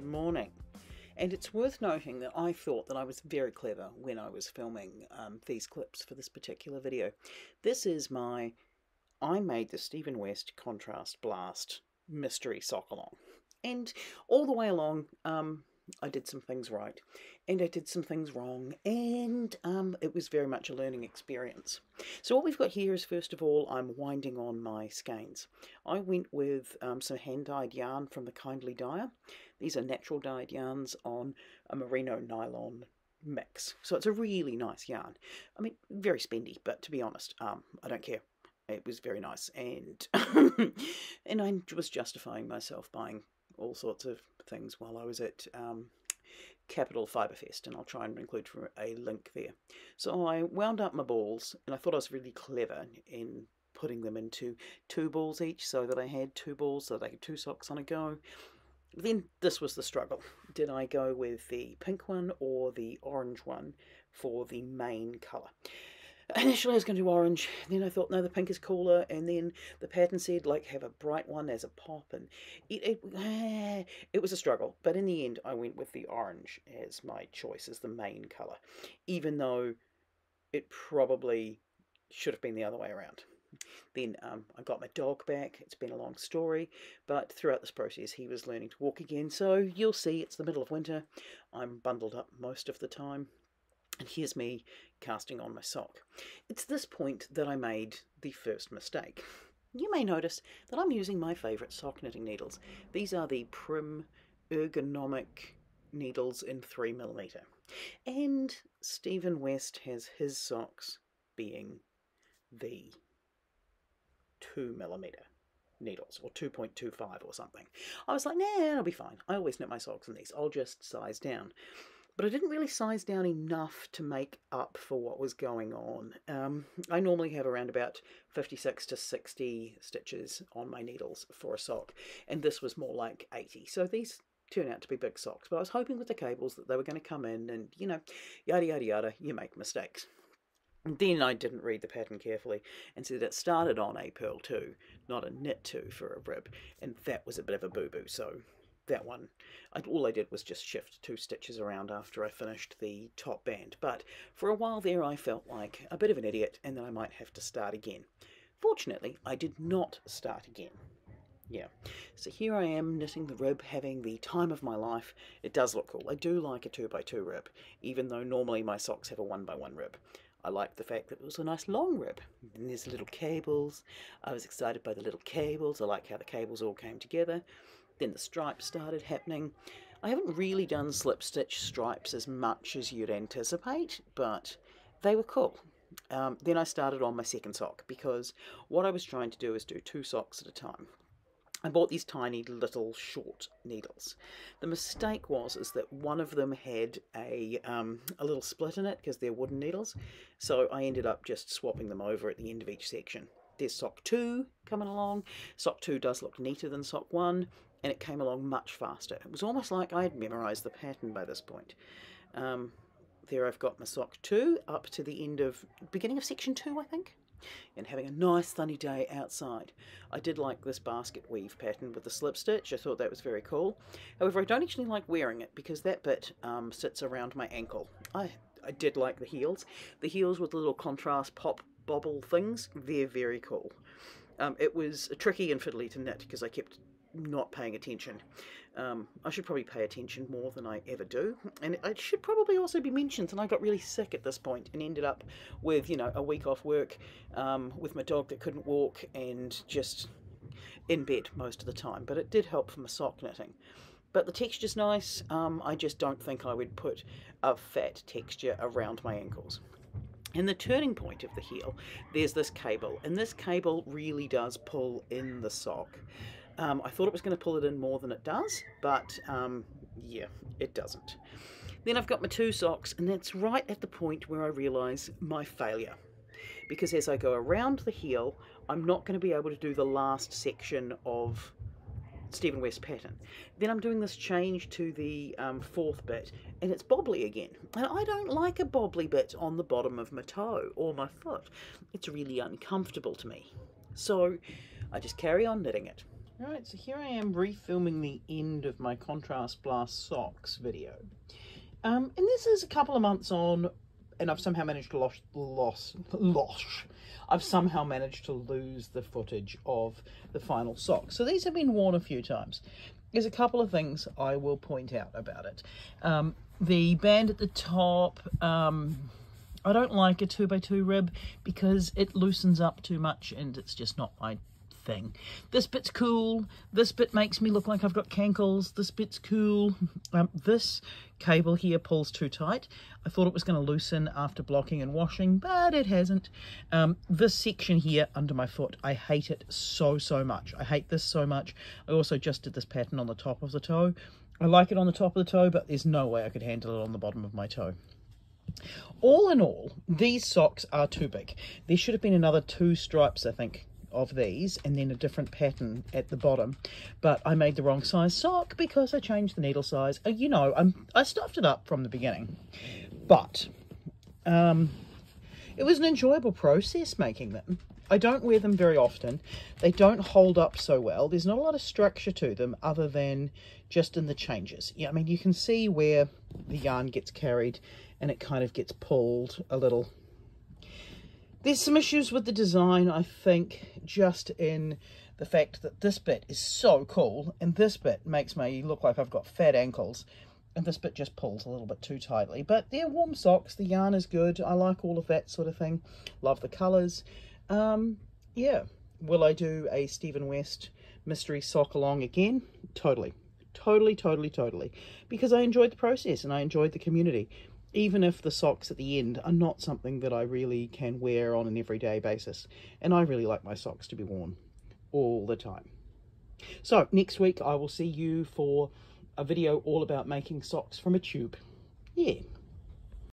morning. And it's worth noting that I thought that I was very clever when I was filming these clips for this particular video. I made the Stephen West Contrast Blast Mystery Sockalong. And all the way along, I did some things right, and I did some things wrong, and it was very much a learning experience. So what we've got here is, first of all, I'm winding on my skeins. I went with some hand-dyed yarn from the Kindly Dyer. These are natural dyed yarns on a merino nylon mix. So it's a really nice yarn. I mean, very spendy, but to be honest, I don't care. It was very nice, and and I was justifying myself buying all sorts of things while I was at Capital Fibre Fest, and I'll try and include a link there. So I wound up my balls, and I thought I was really clever in putting them into 2 balls each, so that I had 2 balls, so that I had 2 socks on a go. Then this was the struggle. Did I go with the pink one or the orange one for the main colour? Initially I was going to do orange, then I thought no, the pink is cooler, and then the pattern said like have a bright one as a pop, and it was a struggle, but in the end I went with the orange as my choice as the main colour, even though it probably should have been the other way around. Then I got my dog back. It's been a long story, but throughout this process he was learning to walk again, so you'll see it's the middle of winter. I'm bundled up most of the time. And here's me casting on my sock. It's this point that I made the first mistake. You may notice that I'm using my favourite sock knitting needles. These are the Prim ergonomic needles in 3mm. And Stephen West has his socks being the 2mm needles, or 2.25 or something. I was like, nah, it'll be fine. I always knit my socks in these. I'll just size down. But I didn't really size down enough to make up for what was going on. I normally have around about 56 to 60 stitches on my needles for a sock, and this was more like 80. So these turn out to be big socks, but I was hoping with the cables that they were going to come in and, you know, yada yada yada, you make mistakes. And then I didn't read the pattern carefully and said it started on a purl 2, not a knit 2 for a rib, and that was a bit of a boo-boo, so that one, all I did was just shift 2 stitches around after I finished the top band, but for a while there I felt like a bit of an idiot and that I might have to start again. Fortunately, I did not start again. Yeah, so here I am knitting the rib, having the time of my life. It does look cool. I do like a 2x2 rib, even though normally my socks have a 1x1 rib. I like the fact that it was a nice long rib. And there's little cables. I was excited by the little cables. I like how the cables all came together. Then the stripes started happening. I haven't really done slip stitch stripes as much as you'd anticipate, but they were cool. Then I started on my second sock, because what I was trying to do is do 2 socks at a time. I bought these tiny little short needles. The mistake is that one of them had a little split in it because they're wooden needles, so I ended up just swapping them over at the end of each section. There's sock 2 coming along. Sock 2 does look neater than sock 1, and it came along much faster. It was almost like I had memorised the pattern by this point. There I've got my sock 2 up to the beginning of section 2, I think, and having a nice sunny day outside. I did like this basket weave pattern with the slip stitch. I thought that was very cool. However, I don't actually like wearing it because that bit sits around my ankle. I did like the heels. The heels with the little contrast pop bobble things, they're very cool. It was tricky and fiddly to knit because I kept not paying attention. I should probably pay attention more than I ever do, and it should probably also be mentioned that I got really sick at this point and ended up with, you know, a week off work with my dog that couldn't walk and just in bed most of the time, but it did help for my sock knitting. But the texture's nice. I just don't think I would put a fat texture around my ankles. In the turning point of the heel, there's this cable, and this cable really does pull in the sock. I thought it was going to pull it in more than it does, but yeah, it doesn't. Then I've got my 2 socks, and that's right at the point where I realise my failure. Because as I go around the heel, I'm not going to be able to do the last section of Stephen West pattern. Then I'm doing this change to the 4th bit, and it's bobbly again. And I don't like a bobbly bit on the bottom of my toe or my foot. It's really uncomfortable to me. So I just carry on knitting it. Alright, so here I am refilming the end of my Contrast Blast Socks video. And this is a couple of months on, and I've somehow managed to I've somehow managed to lose the footage of the final socks. So these have been worn a few times. There's a couple of things I will point out about it. The band at the top, I don't like a 2x2 rib because it loosens up too much and it's just not my thing. This bit's cool. This bit makes me look like I've got cankles. This bit's cool. This cable here pulls too tight. I thought it was going to loosen after blocking and washing, but it hasn't. This section here under my foot, I hate it so much. I hate this so much. I also just did this pattern on the top of the toe. I like it on the top of the toe, but there's no way I could handle it on the bottom of my toe. All in all, these socks are too big. There should have been another 2 stripes, I think, of these, and then a different pattern at the bottom, but I made the wrong size sock because I changed the needle size. You know, I stuffed it up from the beginning, but it was an enjoyable process making them. I don't wear them very often. They don't hold up so well. There's not a lot of structure to them other than just in the changes. Yeah, I mean, you can see where the yarn gets carried and it kind of gets pulled a little. There's some issues with the design, I think, just in the fact that this bit is so cool and this bit makes me look like I've got fat ankles and this bit just pulls a little bit too tightly. But they're warm socks, the yarn is good, I like all of that sort of thing, love the colours. Yeah, will I do a Stephen West Mystery Sockalong again? Totally, because I enjoyed the process and I enjoyed the community. Even if the socks at the end are not something that I really can wear on an everyday basis. And I really like my socks to be worn all the time. So next week I will see you for a video all about making socks from a tube. Yeah.